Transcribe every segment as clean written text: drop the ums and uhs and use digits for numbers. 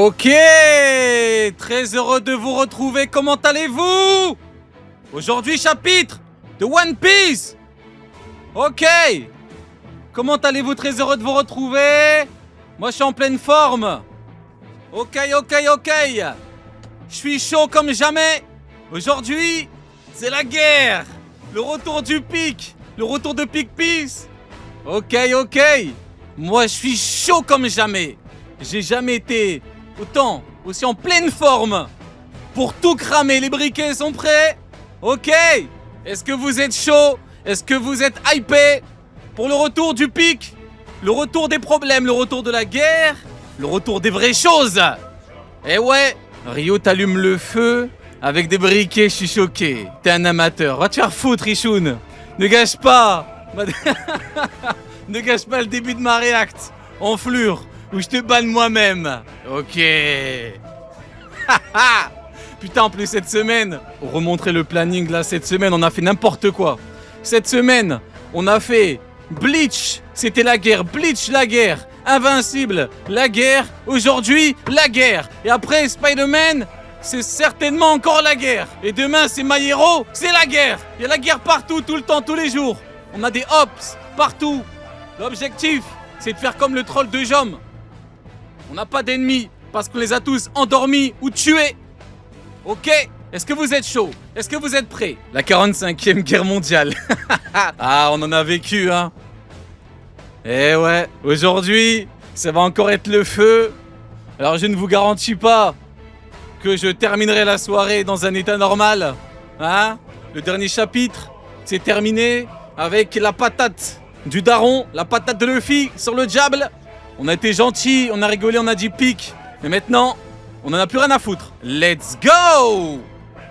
Ok, très heureux de vous retrouver, comment allez-vous? Aujourd'hui chapitre de One Piece. Ok, comment allez-vous? Très heureux de vous retrouver. Moi je suis en pleine forme. Ok, je suis chaud comme jamais. Aujourd'hui, c'est la guerre. Le retour du pic. Le retour de Pic Peace. Ok. Moi je suis chaud comme jamais. J'ai jamais été aussi en pleine forme pour tout cramer. Les briquets sont prêts? Ok. Est-ce que vous êtes chaud? Est-ce que vous êtes hypé pour le retour du pic? Le retour des problèmes, le retour de la guerre, le retour des vraies choses. Eh ouais, Rio t'allume le feu avec des briquets, je suis choqué. T'es un amateur, va te faire foutre Richoun. Ne gâche pas Ne gâche pas le début de ma réact en flure où je te banne moi-même. Ok. Putain, en plus cette semaine, pour remontrer le planning là, cette semaine on a fait n'importe quoi. Cette semaine, on a fait Bleach, c'était la guerre, Bleach la guerre, Invincible, la guerre, aujourd'hui la guerre. Et après Spider-Man, c'est certainement encore la guerre. Et demain c'est My Hero, c'est la guerre. Il y a la guerre partout, tout le temps, tous les jours. On a des hops partout. L'objectif, c'est de faire comme le troll de Jom. On n'a pas d'ennemis parce qu'on les a tous endormis ou tués. Ok? Est-ce que vous êtes chaud? Est-ce que vous êtes prêts? La 45e guerre mondiale. Ah, on en a vécu, hein. Eh ouais, aujourd'hui, ça va encore être le feu. Alors je ne vous garantis pas que je terminerai la soirée dans un état normal. Hein? Le dernier chapitre, c'est terminé avec la patate du daron, la patate de Luffy sur le diable. On a été gentils, on a rigolé, on a dit pique. Mais maintenant, on n'en a plus rien à foutre. Let's go!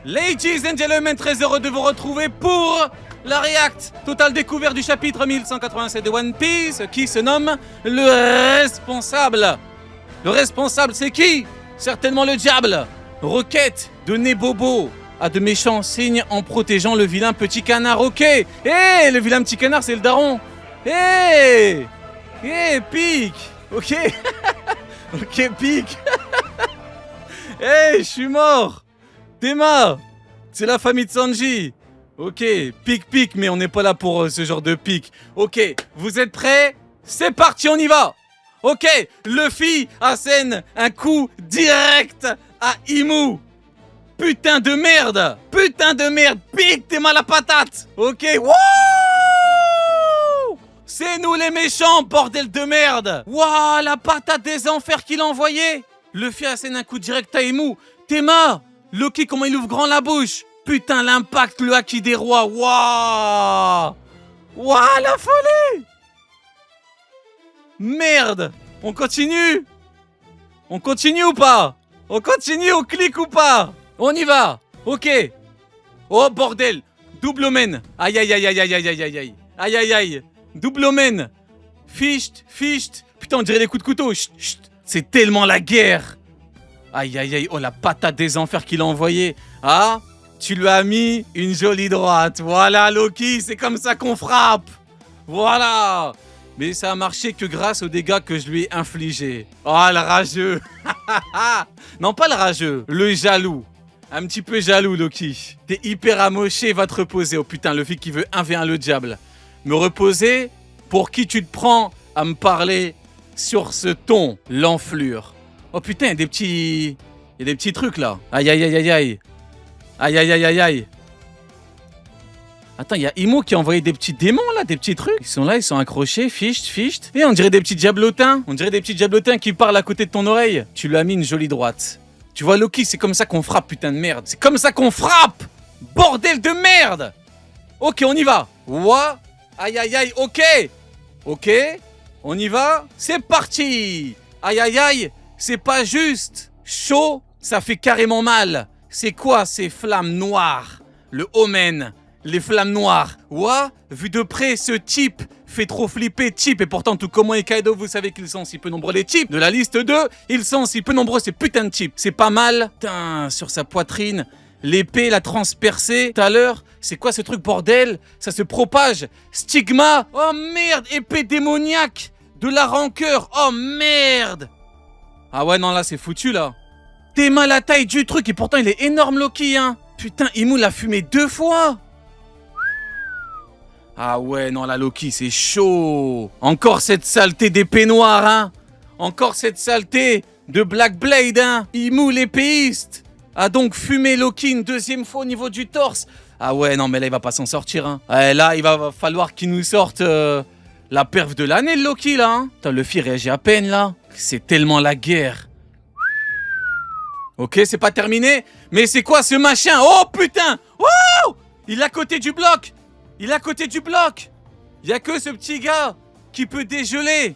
Ladies and gentlemen, très heureux de vous retrouver pour la react totale découverte du chapitre 1187 de One Piece qui se nomme le responsable. Le responsable, c'est qui? Certainement le diable. Requête de Nebobo à de méchants signes en protégeant le vilain petit canard. Ok. Le vilain petit canard, c'est le daron. Pique. Ok. Ok, pique. Je suis mort. Tema, c'est la famille de Sanji. Ok, pique, mais on n'est pas là pour ce genre de pique. Ok, vous êtes prêts? C'est parti, on y va. Ok, Luffy assène un coup direct à Imu. Putain de merde, pique, t'es mal à patate. Ok, wouh! C'est nous les méchants, bordel de merde. Wouah, la patate des enfers qu'il a envoyé. Luffy assène un coup direct à Imu. Tema, Loki, comment il ouvre grand la bouche. Putain, l'impact, le haki des rois. Wouah, la folie. Merde, on continue? On continue ou pas? On continue, on clique ou pas? On y va. Ok. Oh bordel, double omen. Aïe. Double omen. Ficht. Putain, on dirait des coups de couteau. Chut. C'est tellement la guerre. Aïe. Oh la patate des enfers qu'il a envoyé. Ah, tu lui as mis une jolie droite. Voilà Loki, c'est comme ça qu'on frappe. Voilà. Mais ça a marché que grâce aux dégâts que je lui ai infligés. Oh le rageux. Non, pas le rageux, le jaloux. Un petit peu jaloux Loki. T'es hyper amoché, va te reposer. Oh putain, Luffy qui veut 1v1 le diable. Me reposer? Pour qui tu te prends à me parler sur ce ton, l'enflure? Oh putain, il y a des petits trucs là. Aïe. Attends, il y a Imo qui a envoyé des petits démons là, des petits trucs. Ils sont là, ils sont accrochés, ficht. Et on dirait des petits diablotins. On dirait des petits diablotins qui parlent à côté de ton oreille. Tu lui as mis une jolie droite. Tu vois Loki, c'est comme ça qu'on frappe, putain de merde. C'est comme ça qu'on frappe. Bordel de merde. Ok, on y va. Ouah. Aïe, ok. On y va. C'est parti. Aïe, c'est pas juste. Chaud, ça fait carrément mal. C'est quoi ces flammes noires? Le omen, les flammes noires. Ouah, vu de près, ce type fait trop flipper type. Et pourtant, tout comme moi et Kaido, vous savez qu'ils sont si peu nombreux les types. De la liste 2, ils sont si peu nombreux ces putains de types. C'est pas mal. Putain, sur sa poitrine, l'épée l'a transpercée. Tout à l'heure, c'est quoi ce truc bordel? Ça se propage. Stigma. Oh merde, épée démoniaque. De la rancœur. Oh merde. Ah ouais, non, là, c'est foutu, là. T'es mal à la taille du truc et pourtant, il est énorme, Loki, hein. Putain, Imu l'a fumé 2 fois. Ah ouais, non, la Loki, c'est chaud. Encore cette saleté d'épée noire, hein. Encore cette saleté de Black Blade, hein. Imu, l'épéiste, a donc fumé Loki une 2e fois au niveau du torse. Ah ouais, non, mais là, il va pas s'en sortir, hein. Là, il va falloir qu'il nous sorte la perf de l'année, le Loki, là, hein. Putain, Luffy réagit à peine, là. C'est tellement la guerre. Ok, c'est pas terminé. Mais c'est quoi ce machin? Oh, putain. Oh, il est à côté du bloc. Il est à côté du bloc. Il y a que ce petit gars qui peut dégeler.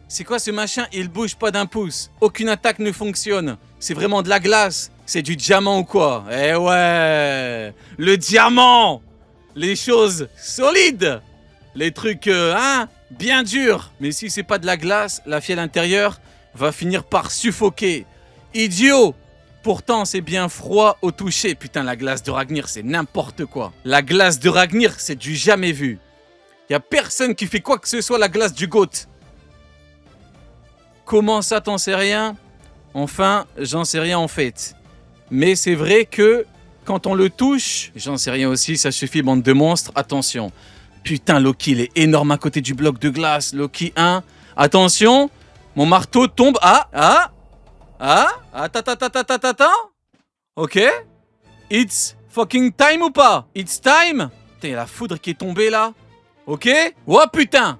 C'est quoi ce machin? Il bouge pas d'un pouce. Aucune attaque ne fonctionne. C'est vraiment de la glace. C'est du diamant ou quoi? Eh ouais. Le diamant. Les choses solides. Les trucs, hein, bien durs. Mais si c'est pas de la glace, la fille à l'intérieur va finir par suffoquer. Idiot. Pourtant, c'est bien froid au toucher. Putain, la glace de Ragnir, c'est n'importe quoi. La glace de Ragnir, c'est du jamais vu. Y a personne qui fait quoi que ce soit la glace du GOAT. Comment ça, t'en sais rien? Enfin, j'en sais rien en fait. Mais c'est vrai que quand on le touche, j'en sais rien aussi, ça suffit, bande de monstres. Attention. Putain, Loki, il est énorme à côté du bloc de glace. Loki 1. Attention, mon marteau tombe. Attends. Ok. It's fucking time ou pas? It's time. Putain, il y a la foudre qui est tombée là. Ok. Oh putain,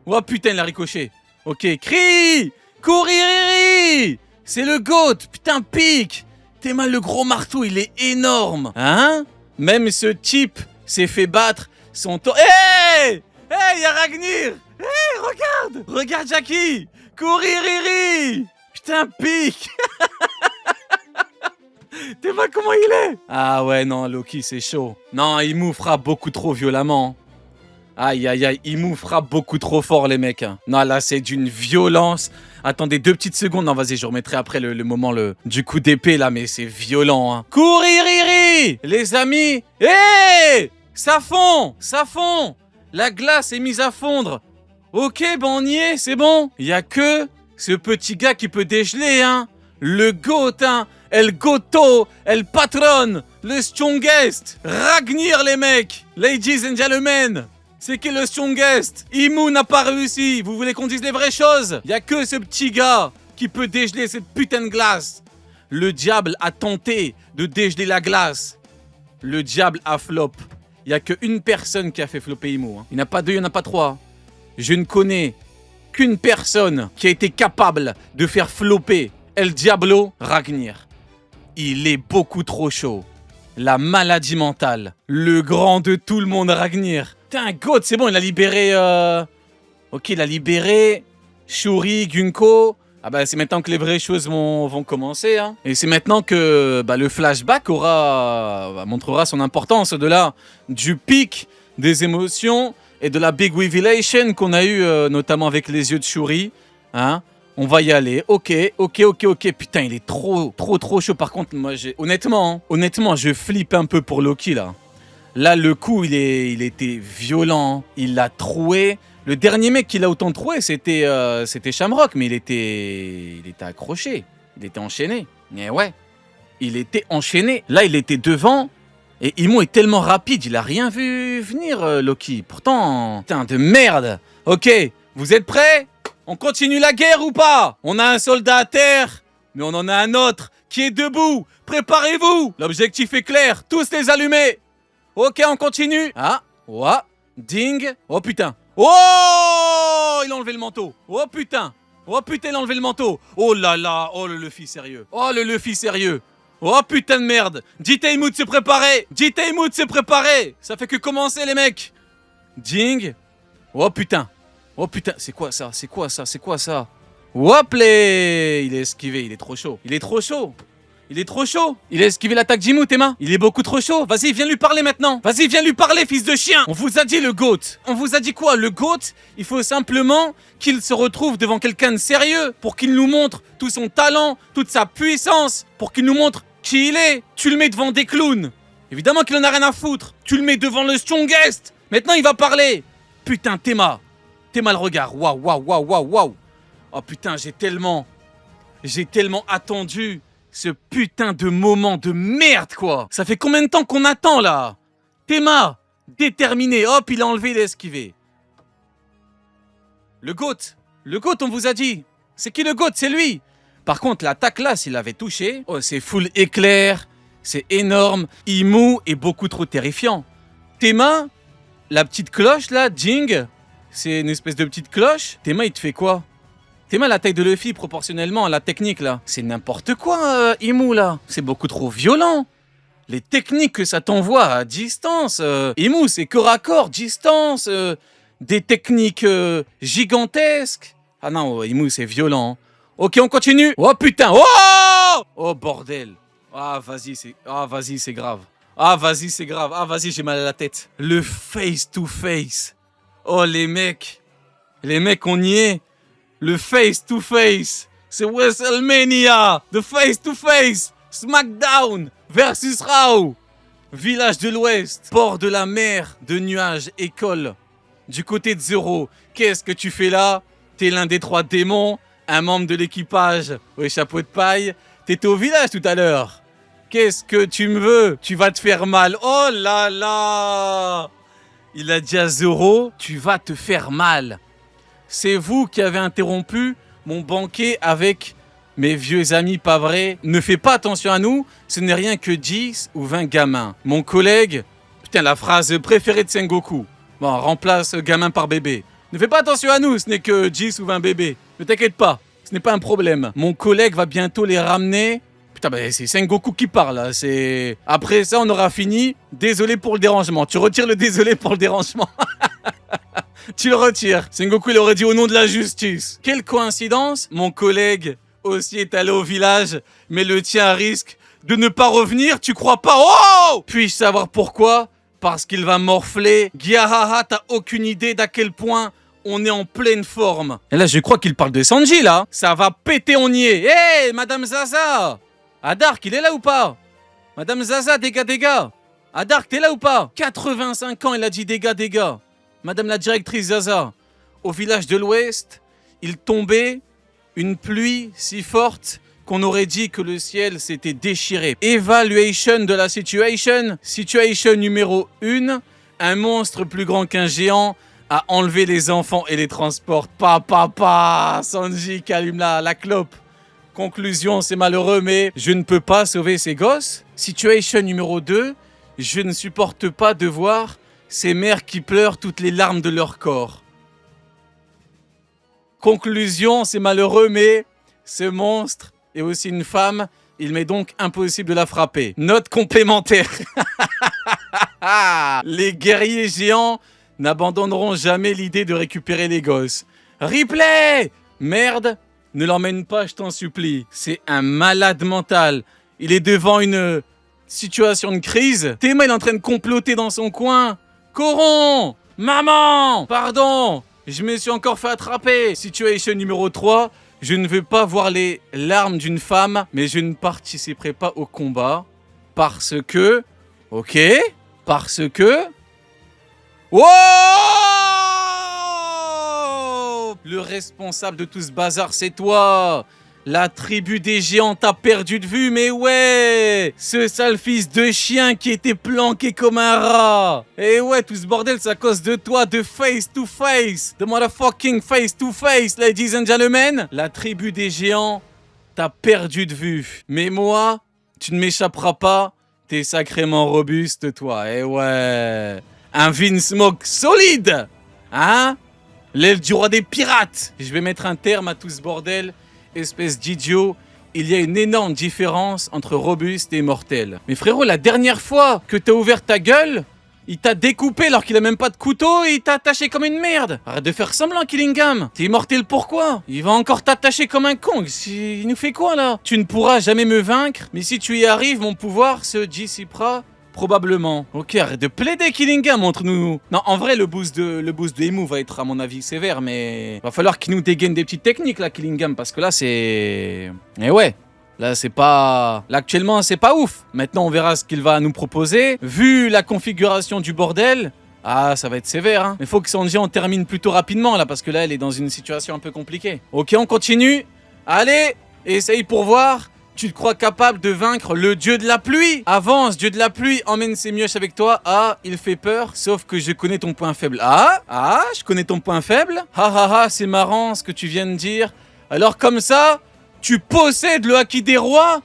il a ricoché. Ok, crie. Courir. C'est le GOAT. Putain, pique. T'es mal, le gros marteau, il est énorme. Hein? Même ce type s'est fait battre son temps. Hey, y a Ragnir. Hey, regarde Jackie. Courir. Putain, pique. T'es mal comment il est? Ah ouais, non, Loki, c'est chaud. Non, Imu frappe beaucoup trop violemment. Aïe, Imu frappe beaucoup trop fort, les mecs. Non, là, c'est d'une violence. Attendez 2 petites secondes. Non, vas-y, je remettrai après le moment du coup d'épée, là, mais c'est violent, hein. Courir, les amis. Hé, ça fond. La glace est mise à fondre. Ok, ben on y est, c'est bon. Il y a que ce petit gars qui peut dégeler, hein. Le GOAT, hein. El Goto, El Patron, le strongest. Ragnir, les mecs. Ladies and gentlemen. C'est qui le strongest? Imu n'a pas réussi. Vous voulez qu'on dise les vraies choses? Y a que ce petit gars qui peut dégeler cette putain de glace. Le diable a tenté de dégeler la glace. Le diable a flop. Y a qu'une personne qui a fait flopper Imu, hein. Il n'y en a pas 2, il n'y en a pas 3. Je ne connais qu'une personne qui a été capable de faire flopper El Diablo Ragnir. Il est beaucoup trop chaud. La maladie mentale. Le grand de tout le monde Ragnir. Putain, GOAT, c'est bon, il a libéré... Ok, il a libéré Shuri, Gunko. Ah bah c'est maintenant que les vraies choses vont commencer, hein. Et c'est maintenant que le flashback montrera son importance au-delà du pic des émotions et de la big revelation qu'on a eu notamment avec les yeux de Shuri, hein. On va y aller. Ok. Putain, il est trop chaud. Par contre, moi, honnêtement, je flippe un peu pour Loki, là. Là, le coup, il était violent. Il l'a troué. Le dernier mec qui l'a autant troué, c'était Shamrock, mais il était accroché. Il était enchaîné. Mais ouais, il était enchaîné. Là, il était devant. Et Imu est tellement rapide, il a rien vu venir, Loki. Pourtant, putain de merde. Ok, vous êtes prêts? On continue la guerre ou pas? On a un soldat à terre, mais on en a un autre qui est debout. Préparez-vous. L'objectif est clair. Tous les allumer. Ok, on continue. Ah, ouah, ding. Oh putain. Oh, il a enlevé le manteau. Oh putain, il a enlevé le manteau. Oh là là, oh le Luffy sérieux. Oh putain de merde. Dites à Imu de se préparer. Ça fait que commencer, les mecs. Ding. Oh putain, c'est quoi ça? Hop les. Il est esquivé, il est trop chaud. Il a esquivé l'attaque d'Imu, Tema. Il est beaucoup trop chaud. Vas-y, viens lui parler maintenant. Vas-y, viens lui parler, fils de chien. On vous a dit le GOAT. On vous a dit quoi? Le GOAT, il faut simplement qu'il se retrouve devant quelqu'un de sérieux pour qu'il nous montre tout son talent, toute sa puissance, pour qu'il nous montre qui il est. Tu le mets devant des clowns. Évidemment qu'il en a rien à foutre. Tu le mets devant le strongest. Maintenant, il va parler. Putain, Tema le regard. Waouh. Oh putain, j'ai tellement J'ai tellement attendu ce putain de moment de merde, quoi. Ça fait combien de temps qu'on attend, là? Théma, déterminé. Hop, il a enlevé, il a esquivé. Le GOAT. Le GOAT, on vous a dit. C'est qui le GOAT? C'est lui. Par contre, l'attaque là, s'il avait touché, oh, c'est full éclair. C'est énorme. Imu est beaucoup trop terrifiant. Théma, la petite cloche là, Jing, c'est une espèce de petite cloche. Théma, il te fait quoi? Théma, la taille de Luffy proportionnellement à la technique là. C'est n'importe quoi, Imu là. C'est beaucoup trop violent. Les techniques que ça t'envoie à distance. Imu, c'est corps à corps, distance. Des techniques gigantesques. Ah non, Imu, c'est violent. Ok, on continue. Oh putain, oh! Oh bordel. Ah vas-y, c'est grave. Ah vas-y, c'est grave. Ah vas-y, j'ai mal à la tête. Le face to face. Oh les mecs. Les mecs, on y est. Le face to face. C'est WrestleMania. The face to face. SmackDown versus Raw. Village de l'Ouest. Port de la mer de nuages. École. Du côté de Zoro. Qu'est-ce que tu fais là? T'es l'un des 3 démons. Un membre de l'équipage. Oui, chapeau de paille. T'étais au village tout à l'heure. Qu'est-ce que tu me veux? Tu vas te faire mal. Oh là là! Il a dit à Zoro, tu vas te faire mal. C'est vous qui avez interrompu mon banquet avec mes vieux amis pas vrais. Ne fais pas attention à nous, ce n'est rien que 10 ou 20 gamins. Mon collègue, putain, la phrase préférée de Sengoku. Bon, remplace gamin par bébé. Ne fais pas attention à nous, ce n'est que 10 ou 20 bébés. Ne t'inquiète pas, ce n'est pas un problème. Mon collègue va bientôt les ramener. Putain, bah, c'est Sengoku qui parle, là. C'est... Après ça, on aura fini. Désolé pour le dérangement. Tu retires le désolé pour le dérangement. Tu le retires. Sengoku, il aurait dit au nom de la justice. Quelle coïncidence. Mon collègue aussi est allé au village, mais le tien risque de ne pas revenir. Tu crois pas? Oh! Puis-je savoir pourquoi? Parce qu'il va morfler. Gyahaha, t'as aucune idée d'à quel point on est en pleine forme. Et là, je crois qu'il parle de Sanji, là. Ça va péter, on y est. Hé, hey, Madame Zaza! Adark, il est là ou pas? Madame Zaza, dégâts. Adark, t'es là ou pas? 85 ans, il a dit dégâts. Madame la directrice Zaza. Au village de l'Ouest, il tombait une pluie si forte qu'on aurait dit que le ciel s'était déchiré. Evaluation de la situation. Situation numéro 1. Un monstre plus grand qu'un géant a enlevé les enfants et les transporte. Sanji qui allume la clope. Conclusion, c'est malheureux, mais je ne peux pas sauver ces gosses. Situation numéro 2. Je ne supporte pas de voir ces mères qui pleurent toutes les larmes de leur corps. Conclusion, c'est malheureux, mais ce monstre est aussi une femme. Il m'est donc impossible de la frapper. Note complémentaire. Les guerriers géants n'abandonneront jamais l'idée de récupérer les gosses. Replay! Merde! Ne l'emmène pas, je t'en supplie. C'est un malade mental. Il est devant une situation de crise. Théma, il est en train de comploter dans son coin. Coron! Maman! Pardon! Je me suis encore fait attraper. Situation numéro 3. Je ne veux pas voir les larmes d'une femme, mais je ne participerai pas au combat. Parce que... Ok? Parce que... Wow! Le responsable de tout ce bazar, c'est toi. La tribu des géants t'a perdu de vue, mais ouais. Ce sale fils de chien qui était planqué comme un rat. Et ouais, tout ce bordel, c'est à cause de toi, de face to face. De motherfucking face to face, ladies and gentlemen. La tribu des géants t'a perdu de vue. Mais moi, tu ne m'échapperas pas. T'es sacrément robuste, toi. Et ouais. Un Vinsmoke solide. Hein? L'aile du roi des pirates. Je vais mettre un terme à tout ce bordel. Espèce d'idiot. Il y a une énorme différence entre robuste et mortel. Mais frérot, la dernière fois que t'as ouvert ta gueule, il t'a découpé alors qu'il a même pas de couteau et il t'a attaché comme une merde. Arrête de faire semblant, Killingham. T'es immortel pourquoi? Il va encore t'attacher comme un con. Il nous fait quoi là? Tu ne pourras jamais me vaincre, mais si tu y arrives, mon pouvoir se dissipera. Probablement. Ok, arrête de plaider, Killingham, montre-nous. Non, en vrai, le boost de Emu va être, à mon avis, sévère, mais... Va falloir qu'il nous dégaine des petites techniques, là, Killingham, parce que là, c'est... Eh ouais, là, c'est pas... Là, actuellement, c'est pas ouf. Maintenant, on verra ce qu'il va nous proposer. Vu la configuration du bordel... Ah, ça va être sévère, hein. Mais faut que Sanji en termine plutôt rapidement, là, parce que là, elle est dans une situation un peu compliquée. Ok, on continue. Allez, et essaye pour voir. Tu te crois capable de vaincre le dieu de la pluie? Avance, dieu de la pluie, emmène ces mioches avec toi. Ah, il fait peur, sauf que je connais ton point faible. Ah, je connais ton point faible. C'est marrant ce que tu viens de dire. Alors comme ça, tu possèdes le haki des rois?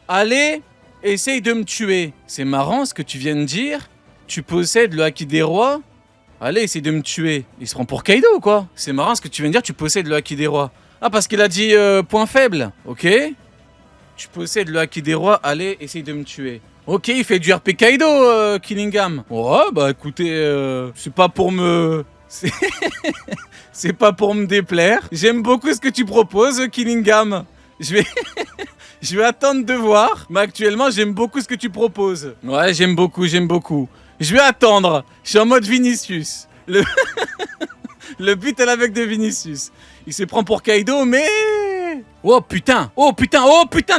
Allez, essaye de me tuer. C'est marrant ce que tu viens de dire. Tu possèdes le haki des rois? Allez, essaye de me tuer. Il se prend pour Kaido ou quoi? C'est marrant ce que tu viens de dire, tu possèdes le haki des rois. Ah, parce qu'il a dit point faible, ok. Tu possèdes le haki des rois, allez, essaye de me tuer. Ok, il fait du RP Kaido, Killingham. Ouais, bah écoutez, c'est pas pour me... C'est pas pour me déplaire. J'aime beaucoup ce que tu proposes, Killingham. Je vais attendre de voir. Mais actuellement, j'aime beaucoup ce que tu proposes. Ouais, j'aime beaucoup. Je vais attendre. Je suis en mode Vinicius. Le but est avec de Vinicius. Il se prend pour Kaido, mais... Oh putain,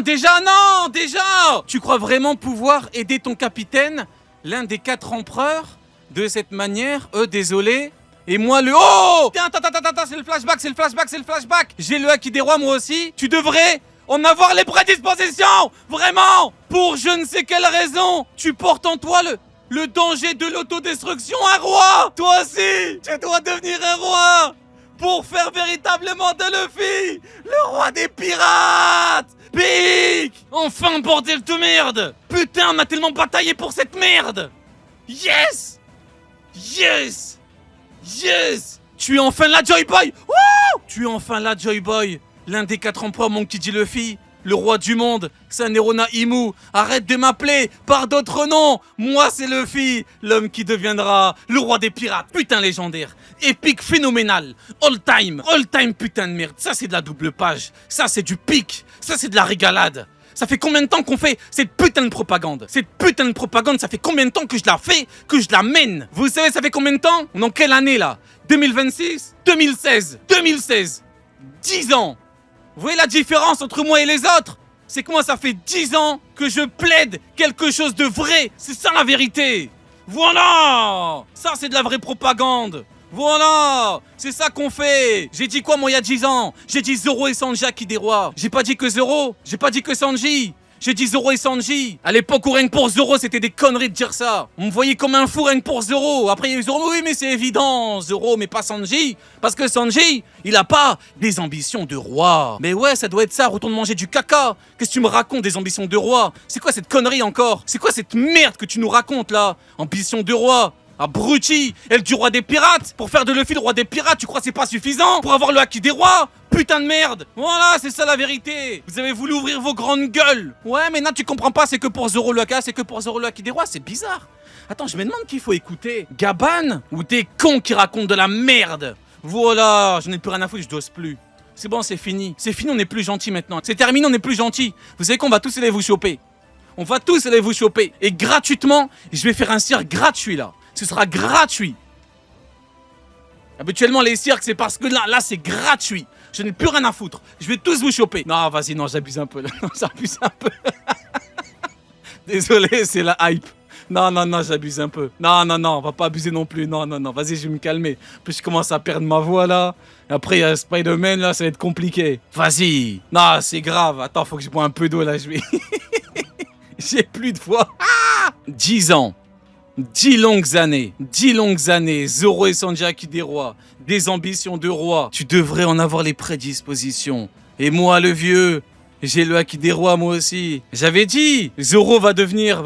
déjà, non, déjà. Tu crois vraiment pouvoir aider ton capitaine, l'un des 4 empereurs, de cette manière? Désolé. Et moi le... Oh! Attends, c'est le flashback. J'ai le haki des rois, moi aussi. Tu devrais en avoir les prédispositions. Vraiment. Pour je ne sais quelle raison, tu portes en toi le danger de l'autodestruction. Un roi. Toi aussi, tu dois devenir un roi. Pour faire véritablement de Luffy le roi des pirates. Pique. Enfin, bordel de merde. Putain, on a tellement bataillé pour cette merde. Yes. Tu es enfin la Joy Boy. Wouh. Tu es enfin la Joy Boy. L'un des 4 empereurs Monkey D. Luffy. Le roi du monde, Sanerona Imu. Arrête de m'appeler par d'autres noms. Moi, c'est Luffy, l'homme qui deviendra le roi des pirates. Putain légendaire, épique, phénoménal, all time, putain de merde. Ça, c'est de la double page. Ça, c'est du pic. Ça, c'est de la régalade. Ça fait combien de temps qu'on fait cette putain de propagande? Cette putain de propagande, ça fait combien de temps que je la fais, que je la mène? Vous savez, ça fait combien de temps? On est en quelle année, là? 2026? 2016. 10 ans. Vous voyez la différence entre moi et les autres? C'est que moi, ça fait 10 ans que je plaide quelque chose de vrai. C'est ça la vérité. Voilà. Ça, c'est de la vraie propagande. Voilà. C'est ça qu'on fait. J'ai dit quoi, moi, il y a 10 ans? J'ai dit Zoro et Sanji haki des rois. J'ai pas dit que Zoro. J'ai pas dit que Sanji. J'ai dit Zoro et Sanji. À l'époque où rien que pour Zoro, c'était des conneries de dire ça. On me voyait comme un fou rien que pour Zoro. Après, il y a eu Zoro. Oui, mais c'est évident. Zoro, mais pas Sanji. Parce que Sanji, il a pas des ambitions de roi. Mais ouais, ça doit être ça. Retourne manger du caca. Qu'est-ce que tu me racontes des ambitions de roi? C'est quoi cette connerie encore? C'est quoi cette merde que tu nous racontes là? Ambition de roi? Abruti, elle du roi des pirates. Pour faire de Luffy le roi des pirates, tu crois que c'est pas suffisant? Pour avoir le haki des rois? Putain de merde. Voilà, c'est ça la vérité. Vous avez voulu ouvrir vos grandes gueules. Ouais, mais non, tu comprends pas, c'est que pour Zoro le haki, c'est que pour Zoro le haki des rois, c'est bizarre. Attends, je me demande qu'il faut écouter. Gaban ou des cons qui racontent de la merde? Voilà, je n'ai plus rien à foutre, je dose plus. C'est bon, c'est fini. C'est fini, on n'est plus gentil maintenant. C'est terminé, on n'est plus gentil. Vous savez qu'on va tous aller vous choper. On va tous aller vous choper. Et gratuitement, je vais faire un cirque gratuit là. Ce sera gratuit. Habituellement, les cirques, c'est parce que là, c'est gratuit. Je n'ai plus rien à foutre. Je vais tous vous choper. Non, vas-y, non, j'abuse un peu. Là. Non, j'abuse un peu. Désolé, c'est la hype. Non, j'abuse un peu. Non, on va pas abuser non plus. Non, vas-y, je vais me calmer. Puis je commence à perdre ma voix, là. Après, il y a Spider-Man, là, ça va être compliqué. Vas-y. Non, c'est grave. Attends, faut que je bois un peu d'eau, là, je vais... J'ai plus de voix. 10 ans. 10 longues années, Zoro et Sanji haki des rois, des ambitions de roi. Tu devrais en avoir les prédispositions. Et moi, le vieux, j'ai le haki des rois, moi aussi. J'avais dit, Zoro va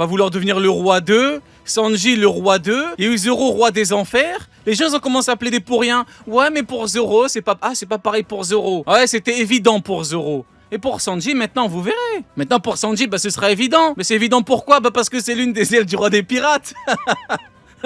vouloir devenir le roi d'eux, Sanji le roi d'eux, il y a eu Zoro roi des enfers. Les gens ont commencé à plaider pour rien. Ouais, mais pour Zoro, c'est pas pareil pour Zoro. Ouais, c'était évident pour Zoro. Et pour Sanji, maintenant, vous verrez. Maintenant, pour Sanji, ce sera évident. Mais c'est évident pourquoi? Parce que c'est l'une des ailes du roi des pirates.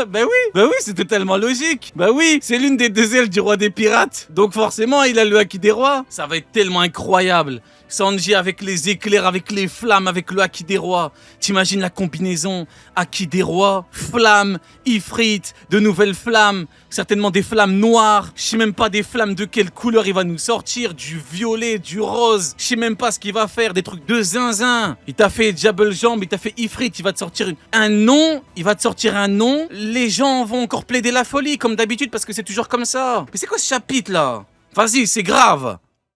Bah oui, c'est totalement logique. Bah oui, c'est l'une des 2 ailes du roi des pirates. Donc forcément, il a le haki des rois. Ça va être tellement incroyable. Sanji avec les éclairs, avec les flammes, avec le haki des rois. T'imagines la combinaison haki des rois, flammes, ifrit, de nouvelles flammes, certainement des flammes noires. Je sais même pas des flammes de quelle couleur il va nous sortir, du violet, du rose. Je sais même pas ce qu'il va faire, des trucs de zinzin. Il t'a fait Diable Jambe, il t'a fait ifrit, il va te sortir un nom. Les gens vont encore plaider la folie comme d'habitude parce que c'est toujours comme ça. Mais c'est quoi ce chapitre là? Vas-y, c'est grave.